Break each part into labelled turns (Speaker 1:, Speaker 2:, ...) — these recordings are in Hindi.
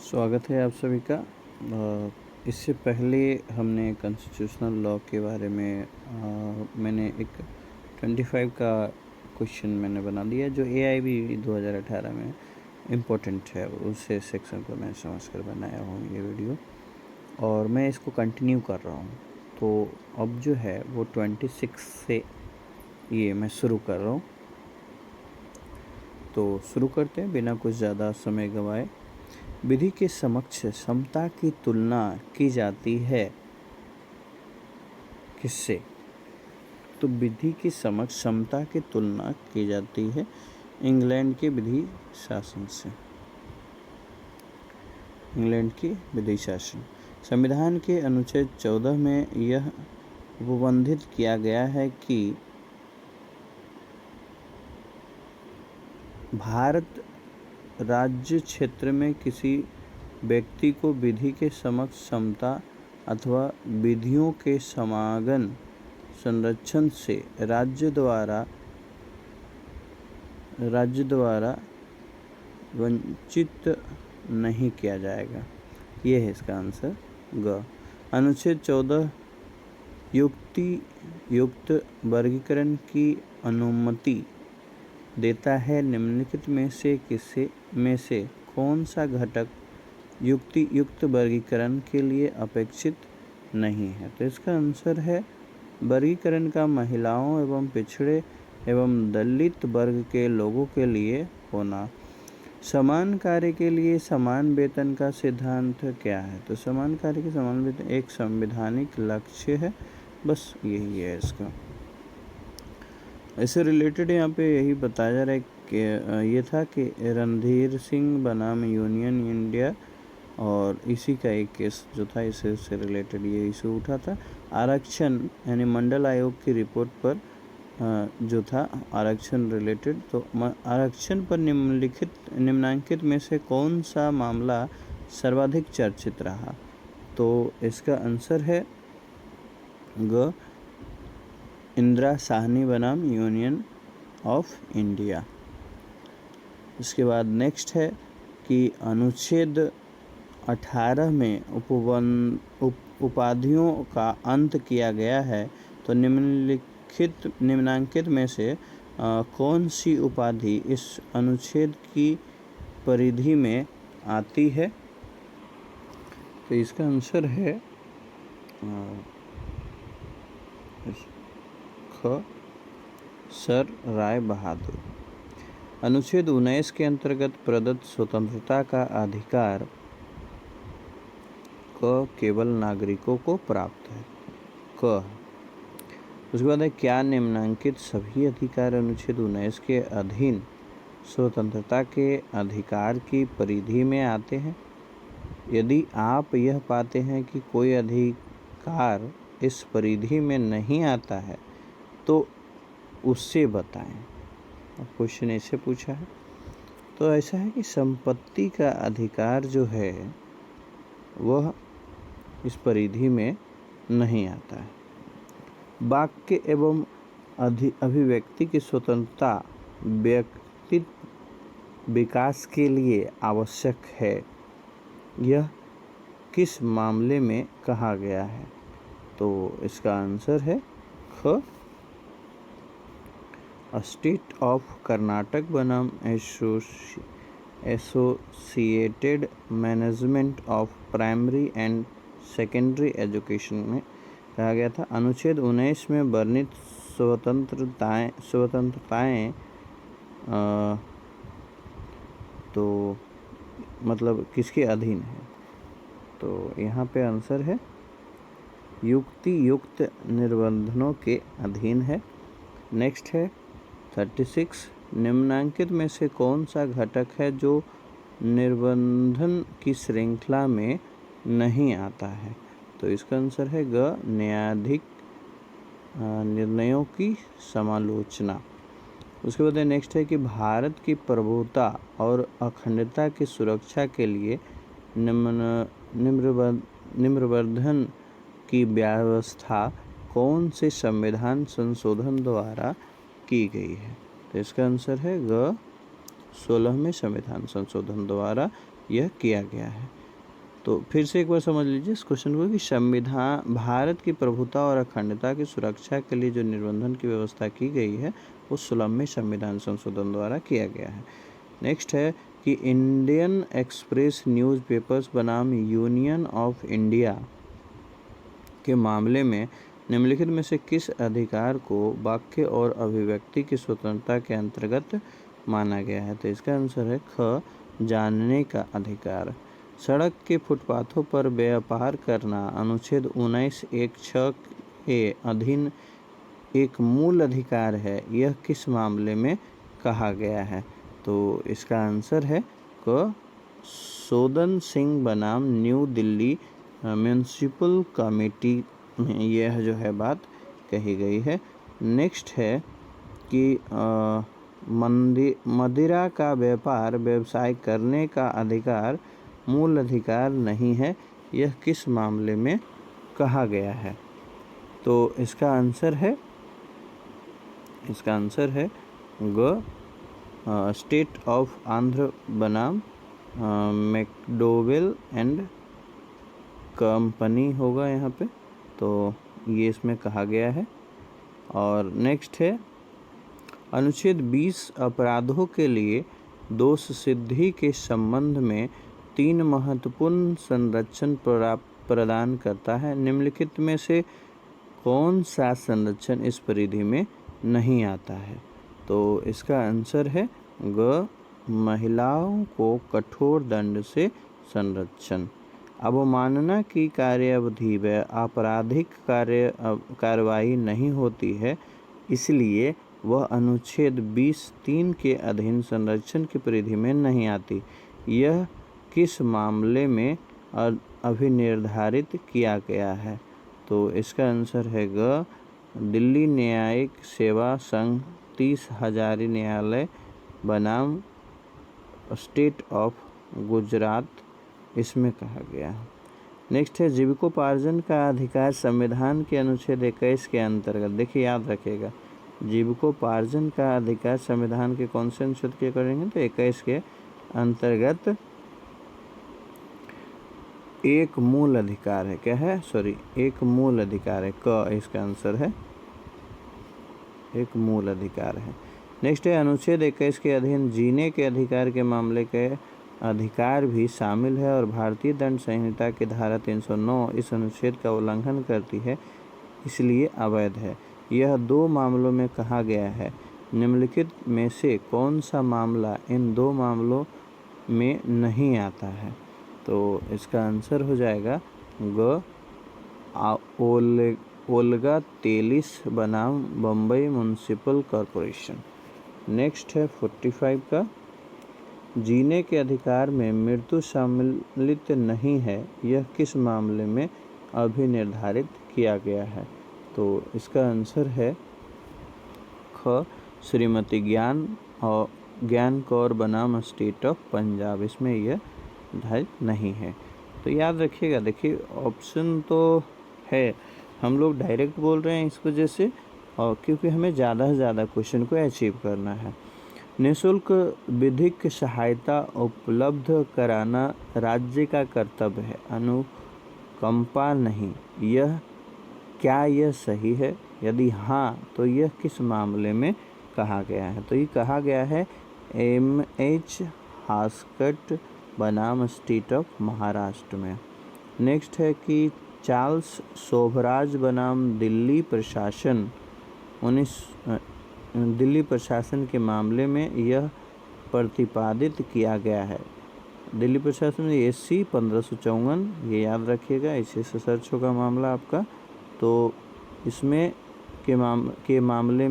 Speaker 1: स्वागत है आप सभी का। इससे पहले हमने कॉन्स्टिट्यूशनल लॉ के बारे में मैंने एक 25 का क्वेश्चन मैंने बना दिया जो AIB 2018 में इम्पोर्टेंट है, उससे सेक्शन को मैं समझ कर बनाया हूँ ये वीडियो, और मैं इसको कंटिन्यू कर रहा हूँ। तो अब जो है वो 26 से ये मैं शुरू कर रहा हूँ। तो शुरू करते हैं बिना कुछ ज़्यादा समय गंवाए। विधि के समक्ष समता की तुलना की जाती है किससे? तो विधि के समक्ष समता की तुलना की जाती है इंग्लैंड के विधि शासन से। इंग्लैंड की विधि शासन संविधान के अनुच्छेद 14 में यह उपबंधित किया गया है कि भारत राज्य क्षेत्र में किसी व्यक्ति को विधि के समक्ष समता अथवा विधियों के समागम संरक्षण से राज्य द्वारा वंचित नहीं किया जाएगा। ये है इसका आंसर ग। अनुच्छेद 14 युक्त वर्गीकरण की अनुमति देता है। निम्नलिखित में से कौन सा घटक युक्त वर्गीकरण के लिए अपेक्षित नहीं है? तो इसका आंसर है वर्गीकरण का महिलाओं एवं पिछड़े एवं दलित वर्ग के लोगों के लिए होना। समान कार्य के लिए समान वेतन का सिद्धांत क्या है? तो समान कार्य के समान वेतन एक संवैधानिक लक्ष्य है, बस यही है इसका। इससे रिलेटेड यहाँ पे यही बताया जा रहा है कि ये था कि रणधीर सिंह बनाम यूनियन इंडिया, और इसी का एक केस जो था इससे रिलेटेड ये इशू उठा था। आरक्षण यानी मंडल आयोग की रिपोर्ट पर जो था आरक्षण रिलेटेड, तो आरक्षण पर निम्नलिखित में से कौन सा मामला सर्वाधिक चर्चित रहा? तो इसका आंसर है ग, इंदिरा साहनी बनाम यूनियन ऑफ इंडिया। इसके बाद नेक्स्ट है कि अनुच्छेद 18 में उपाधियों का अंत किया गया है। तो निम्नांकित में से कौन सी उपाधि इस अनुच्छेद की परिधि में आती है? तो इसका आंसर है ख, सर राय बहादुर। अनुच्छेद 19 के अंतर्गत प्रदत्त स्वतंत्रता का अधिकार केवल नागरिकों को प्राप्त है। क। उसके बाद है क्या निम्नांकित सभी अधिकार अनुच्छेद 19 के अधीन स्वतंत्रता के अधिकार की परिधि में आते हैं? यदि आप यह पाते हैं कि कोई अधिकार इस परिधि में नहीं आता है तो उससे बताएं। क्वेश्चन ऐसे पूछा है। तो ऐसा है कि संपत्ति का अधिकार जो है वह इस परिधि में नहीं आता है। वाक्य एवं अभिव्यक्ति की स्वतंत्रता व्यक्तित्व विकास के लिए आवश्यक है। यह किस मामले में कहा गया है? तो इसका आंसर है ख, स्टेट ऑफ कर्नाटक बनाम associated management of primary and secondary education में कहा गया था। अनुच्छेद 19 में वर्णित स्वतंत्रताएं तो मतलब किसके अधीन है? तो यहाँ पे आंसर है युक्त निर्बंधों के अधीन है। नेक्स्ट है 36, निम्नांकित में से कौन सा घटक है जो निर्बंधन की श्रृंखला में नहीं आता है? तो इसका आंसर है ग, न्यायाधिक निर्णयों की समालोचना। उसके बाद नेक्स्ट है कि भारत की प्रभुता और अखंडता की सुरक्षा के लिए निम्रवर्धन की व्यवस्था कौन से संविधान संशोधन द्वारा की गई है? तो इसका आंसर है ग, 16वें संविधान संशोधन द्वारा यह किया गया है। तो फिर से एक बार समझ लीजिए इस क्वेश्चन को कि संविधान भारत की प्रभुता और अखंडता की सुरक्षा के लिए जो निबंधन की व्यवस्था की गई है वो 16वें संविधान संशोधन द्वारा किया गया है। नेक्स्ट है कि इंडियन एक्सप्रेस न्यूज़पेपर्स बनाम यूनियन ऑफ इंडिया के मामले में निम्नलिखित में से किस अधिकार को वाक्य और अभिव्यक्ति की स्वतंत्रता के अंतर्गत माना गया है? तो इसका आंसर है ख, जानने का अधिकार। सड़क के फुटपाथों पर व्यापार करना अनुच्छेद 19(1)(6) के अधीन एक मूल अधिकार है, यह किस मामले में कहा गया है? तो इसका आंसर है क, सोदन सिंह बनाम न्यू दिल्ली म्यूनिसिपल कमेटी में यह जो है बात कही गई है। नेक्स्ट है कि मदिरा का व्यवसाय करने का अधिकार मूल अधिकार नहीं है, यह किस मामले में कहा गया है? तो इसका आंसर है ग, स्टेट ऑफ आंध्र बनाम मैकडोवेल एंड कंपनी होगा यहाँ पे, तो ये इसमें कहा गया है। और नेक्स्ट है अनुच्छेद 20 अपराधों के लिए दोष सिद्धि के संबंध में 3 महत्वपूर्ण संरक्षण प्रदान करता है, निम्नलिखित में से कौन सा संरक्षण इस परिधि में नहीं आता है? तो इसका आंसर है ग, महिलाओं को कठोर दंड से संरक्षण। अवमानना की कार्यावधि व आपराधिक कार्रवाई नहीं होती है, इसलिए वह अनुच्छेद 20(3) के अधीन संरक्षण की परिधि में नहीं आती। यह किस मामले में अभिनिर्धारित किया गया है? तो इसका आंसर है ग, दिल्ली न्यायिक सेवा संघ 30 हजारी न्यायालय बनाम स्टेट ऑफ गुजरात, इसमें कहा गया है। नेक्स्ट है जीविकोपार्जन का अधिकार संविधान के अनुच्छेद 21 के अंतर्गत, देखिए याद रखिएगा, जीविकोपार्जन का अधिकार संविधान के कौन से अनुच्छेद के करेंगे? तो 21 के अंतर्गत एक मूल अधिकार है। क्या है? एक मूल अधिकार है। क, इसका आंसर है एक मूल अधिकार है। नेक्स्ट है अनुच्छेद 21 के अधीन जीने के अधिकार के मामले के अधिकार भी शामिल है और भारतीय दंड संहिता की धारा 309 इस अनुच्छेद का उल्लंघन करती है, इसलिए अवैध है। यह 2 मामलों में कहा गया है, निम्नलिखित में से कौन सा मामला इन 2 मामलों में नहीं आता है? तो इसका आंसर हो जाएगा ग, ओल्गा तेलिस बनाम बम्बई म्यूनिसिपल कॉरपोरेशन। नेक्स्ट है 45 का, जीने के अधिकार में मृत्यु सम्मिलित नहीं है, यह किस मामले में अभिनिर्धारित किया गया है? तो इसका आंसर है ख, श्रीमती ज्ञान कौर बनाम स्टेट ऑफ पंजाब, इसमें यह निर्धारित नहीं है। तो याद रखिएगा, देखिए ऑप्शन तो है, हम लोग डायरेक्ट बोल रहे हैं इस वजह से, और क्योंकि हमें ज़्यादा से ज़्यादा क्वेश्चन को अचीव करना है। निःशुल्क विधिक सहायता उपलब्ध कराना राज्य का कर्तव्य है, अनुकंपा नहीं। क्या यह सही है? यदि हाँ, तो यह किस मामले में कहा गया है? तो ये कहा गया है M.H. हास्कट बनाम स्टेट ऑफ महाराष्ट्र में। नेक्स्ट है कि चार्ल्स शोभराज बनाम दिल्ली प्रशासन के मामले में यह प्रतिपादित किया गया है। दिल्ली प्रशासन SC 1554, ये याद रखिएगा, इसी से सर्च होगा मामला आपका। तो इसमें के मामले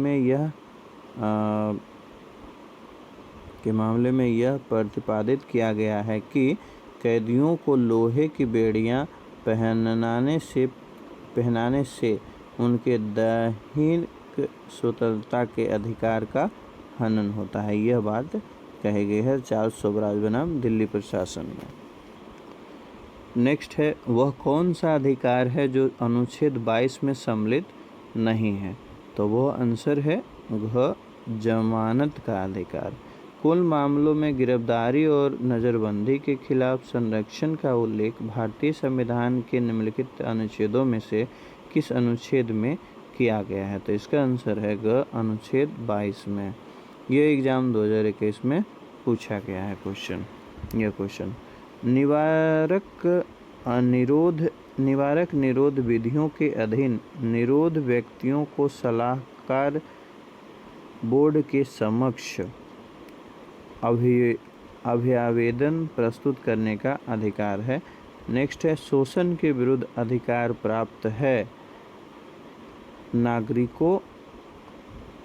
Speaker 1: में यह प्रतिपादित किया गया है कि कैदियों को लोहे की बेड़ियां पहनाने से उनके दैहिक स्वतंत्रता के अधिकार का हनन होता है। यह बात कही गई है चार्ल्स शोभराज बनाम दिल्ली प्रशासन में। नेक्स्ट है वह कौन सा अधिकार है जो अनुच्छेद 22 में सम्मिलित नहीं है? तो वह आंसर है घ, जमानत का अधिकार। कुल मामलों में गिरफ्तारी और नज़रबंदी के खिलाफ संरक्षण का उल्लेख भारतीय संविधान के निम्नलिखित अनुच्छेदों में से किस अनुच्छेद में किया गया है? तो इसका आंसर है ग, अनुच्छेद 22 में। ये एग्जाम 2021 में पूछा गया है क्वेश्चन। निवारक निरोध विधियों के अधीन निरोध व्यक्तियों को सलाहकार बोर्ड के समक्ष अभियावेदन प्रस्तुत करने का अधिकार है। नेक्स्ट है, शोषण के विरुद्ध अधिकार प्राप्त है नागरिकों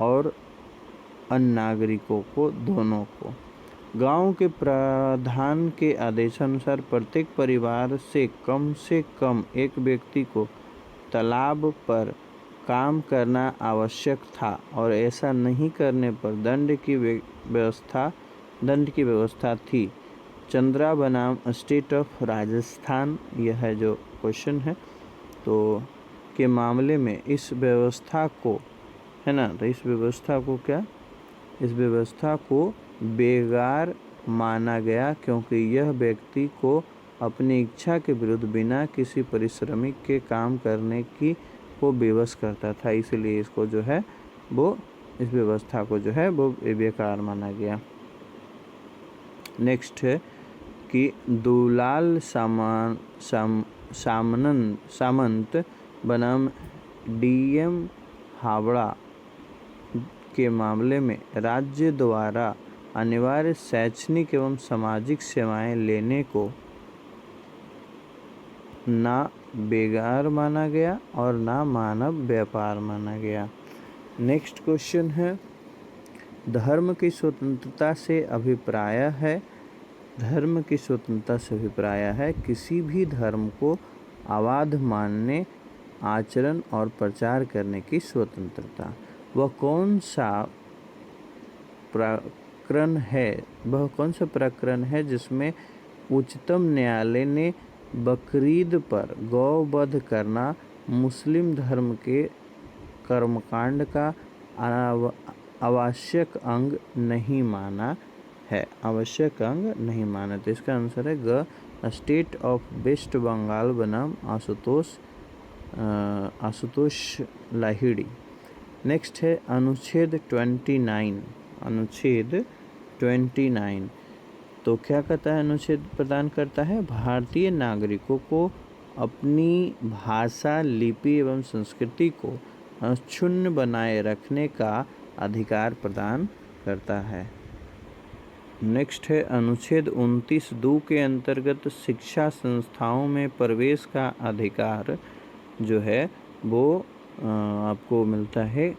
Speaker 1: और अनागरिकों को, दोनों को। गांव के प्रधान के आदेशानुसार प्रत्येक परिवार से कम एक व्यक्ति को तालाब पर काम करना आवश्यक था और ऐसा नहीं करने पर दंड की व्यवस्था थी। चंद्रा बनाम स्टेट ऑफ राजस्थान, यह है जो क्वेश्चन है, तो के मामले में इस व्यवस्था को, है ना, तो इस व्यवस्था को बेकार माना गया क्योंकि यह व्यक्ति को अपनी इच्छा के विरुद्ध बिना किसी परिश्रमिक के काम करने की को विवश करता था, इसलिए इसको जो है वो, इस व्यवस्था को जो है वो बेकार माना गया। नेक्स्ट है कि दुलाल सामंत बनाम डीएम हावड़ा के मामले में राज्य द्वारा अनिवार्य शैक्षणिक एवं सामाजिक सेवाएं लेने को ना बेकार माना गया और ना मानव व्यापार माना गया। नेक्स्ट क्वेश्चन है, धर्म की स्वतंत्रता से अभिप्राय है किसी भी धर्म को अबाध मानने, आचरण और प्रचार करने की स्वतंत्रता। वह कौन सा प्रकरण है जिसमें उच्चतम न्यायालय ने बकरीद पर गौवध करना मुस्लिम धर्म के कर्मकांड का आवश्यक अंग नहीं माना है? तो इसका आंसर है ग, स्टेट ऑफ वेस्ट बंगाल बनाम आशुतोष लाहिड़ी। नेक्स्ट है अनुच्छेद 29। तो क्या कहता है? अनुच्छेद प्रदान करता है भारतीय नागरिकों को अपनी भाषा, लिपि एवं संस्कृति को अक्षुण्ण बनाए रखने का अधिकार प्रदान करता है। नेक्स्ट है अनुच्छेद 29(2) के अंतर्गत शिक्षा संस्थाओं में प्रवेश का अधिकार जो है वो आपको मिलता है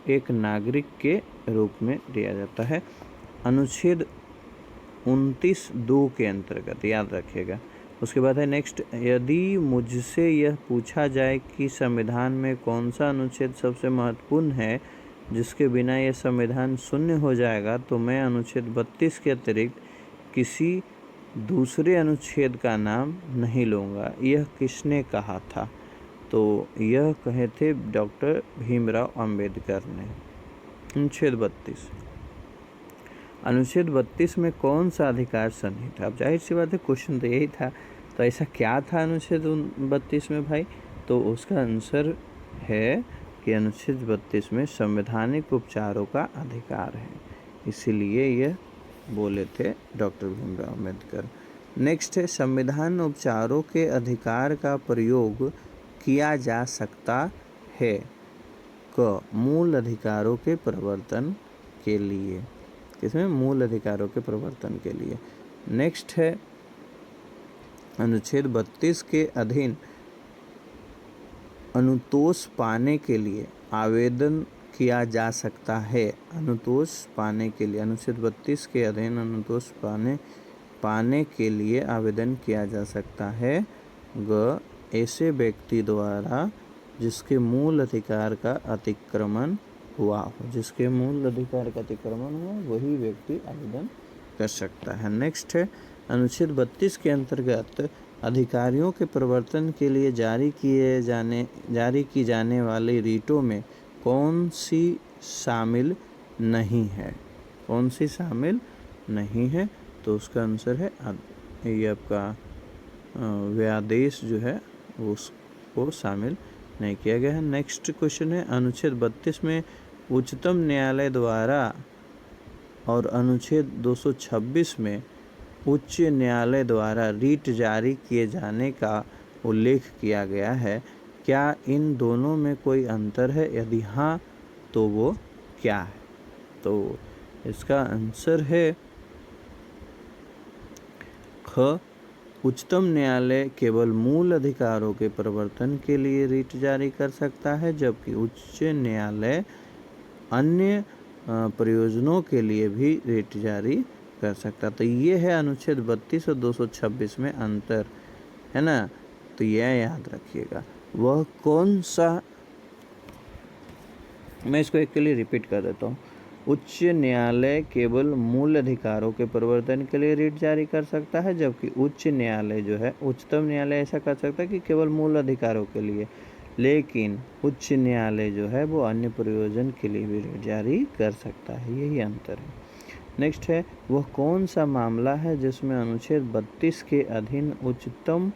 Speaker 1: एक नागरिक के रूप में दिया जाता है। अनुच्छेद 29(2) के अंतर्गत, याद रखिएगा। उसके बाद है नेक्स्ट, यदि मुझसे यह पूछा जाए कि संविधान में कौन सा अनुच्छेद सबसे महत्वपूर्ण है जिसके बिना यह संविधान शून्य हो जाएगा, तो मैं अनुच्छेद 32 के अतिरिक्त किसी दूसरे अनुच्छेद का नाम नहीं लूँगा। यह किसने कहा था? तो यह कहे थे डॉक्टर भीमराव अंबेडकर ने। अनुच्छेद 32 में कौन सा अधिकार सन्निहित था? अब जाहिर सी बात है क्वेश्चन तो यही था, तो ऐसा क्या था अनुच्छेद 32 में भाई? तो उसका आंसर है कि अनुच्छेद 32 में संवैधानिक उपचारों का अधिकार है, इसीलिए यह बोले थे डॉक्टर भीमराव अम्बेडकर। नेक्स्ट है, संविधान उपचारों के अधिकार का प्रयोग किया जा सकता है क, मूल अधिकारों के प्रवर्तन के लिए। इसमें मूल अधिकारों के प्रवर्तन के लिए। नेक्स्ट है, अनुच्छेद 32 के अधीन अनुतोष पाने के लिए आवेदन किया जा सकता है। अनुतोष पाने के लिए, अनुच्छेद 32 के अधीन अनुतोष पाने के लिए आवेदन किया जा सकता है ग, ऐसे व्यक्ति द्वारा जिसके मूल अधिकार का अतिक्रमण हुआ हो। जिसके मूल अधिकार का अतिक्रमण हुआ वही व्यक्ति आवेदन कर सकता है। नेक्स्ट है, अनुच्छेद 32 के अंतर्गत अधिकारियों के प्रवर्तन के लिए जारी की जाने वाली रीटों में कौन सी शामिल नहीं है? कौन सी शामिल नहीं है? तो उसका आंसर है ये आपका व्यादेश जो है उसको शामिल नहीं किया गया है। नेक्स्ट क्वेश्चन है अनुच्छेद 32 में उच्चतम न्यायालय द्वारा और अनुच्छेद 226 में उच्च न्यायालय द्वारा रीट जारी किए जाने का उल्लेख किया गया है। क्या इन दोनों में कोई अंतर है? यदि हाँ तो वो क्या है? तो इसका आंसर है ख। उच्चतम न्यायालय केवल मूल अधिकारों के प्रवर्तन के लिए रीट जारी कर सकता है, जबकि उच्च न्यायालय अन्य प्रयोजनों के लिए भी रीट जारी कर सकता। तो ये है अनुच्छेद 32 और 226 में अंतर, है ना? तो यह याद रखिएगा। वह कौन सा, मैं इसको एक के लिए रिपीट कर देता हूँ। उच्च न्यायालय केवल मूल अधिकारों के प्रवर्तन के लिए रीट जारी कर सकता है, जबकि उच्च न्यायालय जो है, उच्चतम न्यायालय ऐसा कर सकता है कि केवल मूल अधिकारों के लिए, लेकिन उच्च न्यायालय जो है वो अन्य प्रयोजन के लिए भी रीट जारी कर सकता है। यही अंतर है। नेक्स्ट है वह कौन सा मामला है जिसमें अनुच्छेद 32 के अधीन उच्चतम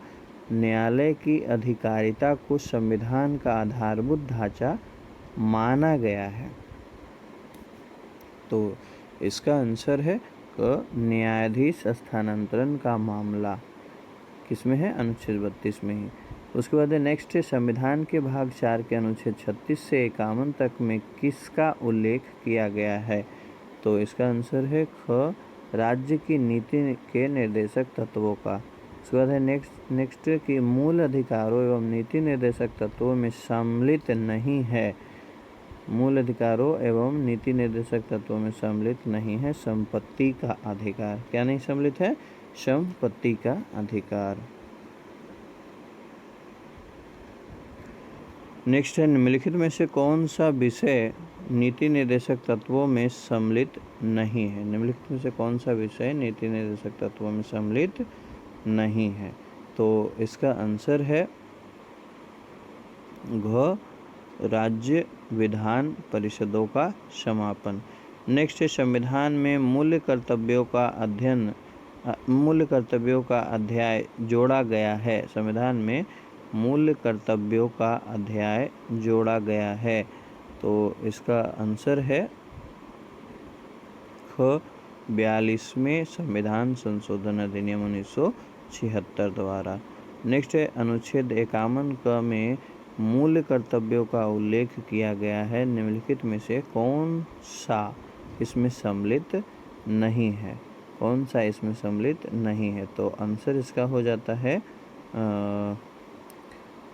Speaker 1: न्यायालय की अधिकारिता को संविधान का आधारभूत ढांचा माना गया है? तो इसका आंसर है न्यायाधीश स्थानांतरण का मामला किसमें है? अनुच्छेद 32 में ही। उसके बाद नेक्स्ट है संविधान के भाग 4 के अनुच्छेद 36 से 51 तक में किसका उल्लेख किया गया है? तो इसका आंसर है ख। राज्य की नीति के निर्देशक तत्वों का। उसके बाद है नेक्स्ट कि मूल अधिकारों एवं नीति निर्देशक तत्वों में सम्मिलित नहीं है। मूल अधिकारों एवं नीति निर्देशक तत्वों में सम्मिलित नहीं है संपत्ति का अधिकार। क्या नहीं सम्मिलित है? संपत्ति का अधिकार। नेक्स्ट है निम्नलिखित में से कौन सा विषय नीति निर्देशक तत्वों में सम्मिलित नहीं है? निम्नलिखित में से कौन सा विषय नीति निर्देशक तत्वों में सम्मिलित नहीं है? तो इसका आंसर है घ। राज्य विधान परिषदों का समापन। नेक्स्ट है संविधान में मूल कर्तव्यों का अध्याय जोड़ा गया है। संविधान में मूल कर्तव्यों का अध्याय जोड़ा गया है। तो इसका आंसर है ख। 42वें संविधान संशोधन अधिनियम 1976 द्वारा। नेक्स्ट है अनुच्छेद 51 क में मूल कर्तव्यों का उल्लेख किया गया है। निम्नलिखित में से कौन सा इसमें सम्मिलित नहीं है? कौन सा इसमें सम्मिलित नहीं है? तो आंसर इसका हो जाता है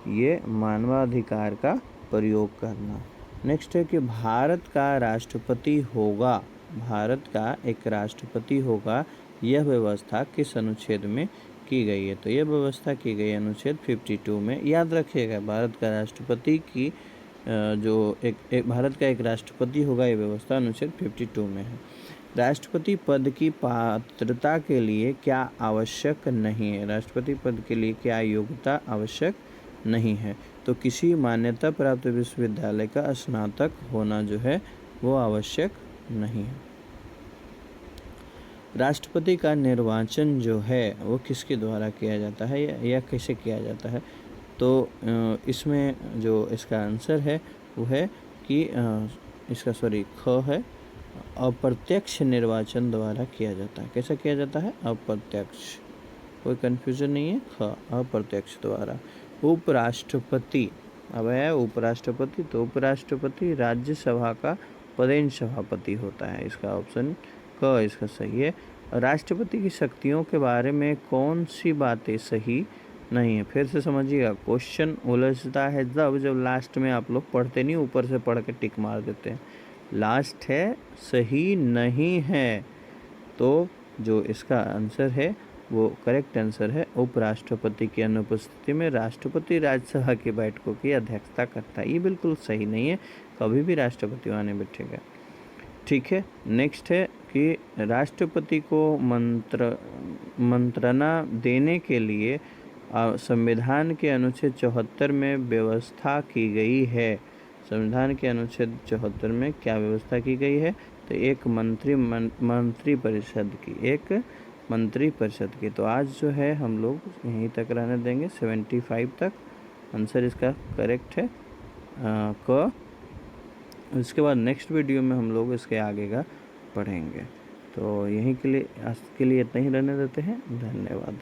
Speaker 1: ये मानवाधिकार का प्रयोग करना। नेक्स्ट है कि भारत का एक राष्ट्रपति होगा, यह व्यवस्था किस अनुच्छेद में की गई है? तो यह व्यवस्था की गई अनुच्छेद 52 में। याद रखिएगा भारत का राष्ट्रपति की भारत का एक राष्ट्रपति होगा, यह व्यवस्था अनुच्छेद 52 में है। राष्ट्रपति पद की पात्रता के लिए क्या आवश्यक नहीं है? राष्ट्रपति पद के लिए क्या योग्यता आवश्यक नहीं है? तो किसी मान्यता प्राप्त विश्वविद्यालय का स्नातक होना जो है वो आवश्यक नहीं है। राष्ट्रपति का निर्वाचन जो है वो किसके द्वारा किया जाता है या कैसे किया जाता है? तो इसमें जो इसका आंसर है वो है कि ख है, अप्रत्यक्ष निर्वाचन द्वारा किया जाता है। कैसा किया जाता है? अप्रत्यक्ष, कोई कन्फ्यूजन नहीं है। ख अप्रत्यक्ष द्वारा। उपराष्ट्रपति, अब है उपराष्ट्रपति, तो उपराष्ट्रपति राज्यसभा का पदेन सभापति होता है। इसका ऑप्शन क इसका सही है। राष्ट्रपति की शक्तियों के बारे में कौन सी बातें सही नहीं है? फिर से समझिएगा, क्वेश्चन उलझता है जब लास्ट में आप लोग पढ़ते नहीं, ऊपर से पढ़ के टिक मार देते हैं। लास्ट है सही नहीं है, तो जो इसका आंसर है वो करेक्ट आंसर है उपराष्ट्रपति की अनुपस्थिति में राष्ट्रपति राज्यसभा की बैठकों की अध्यक्षता करता है। ये बिल्कुल सही नहीं है, कभी भी राष्ट्रपति वहाँ नहीं बैठेगा। ठीक है। नेक्स्ट है कि राष्ट्रपति को मंत्रणा देने के लिए संविधान के अनुच्छेद 74 में व्यवस्था की गई है। संविधान के अनुच्छेद 74 में क्या व्यवस्था की गई है? तो एक मंत्री परिषद की। तो आज जो है हम लोग यहीं तक रहने देंगे, 75 तक आंसर इसका करेक्ट है क। इसके बाद नेक्स्ट वीडियो में हम लोग इसके आगे का पढ़ेंगे। तो यहीं के लिए आज के लिए इतना ही रहने देते हैं। धन्यवाद।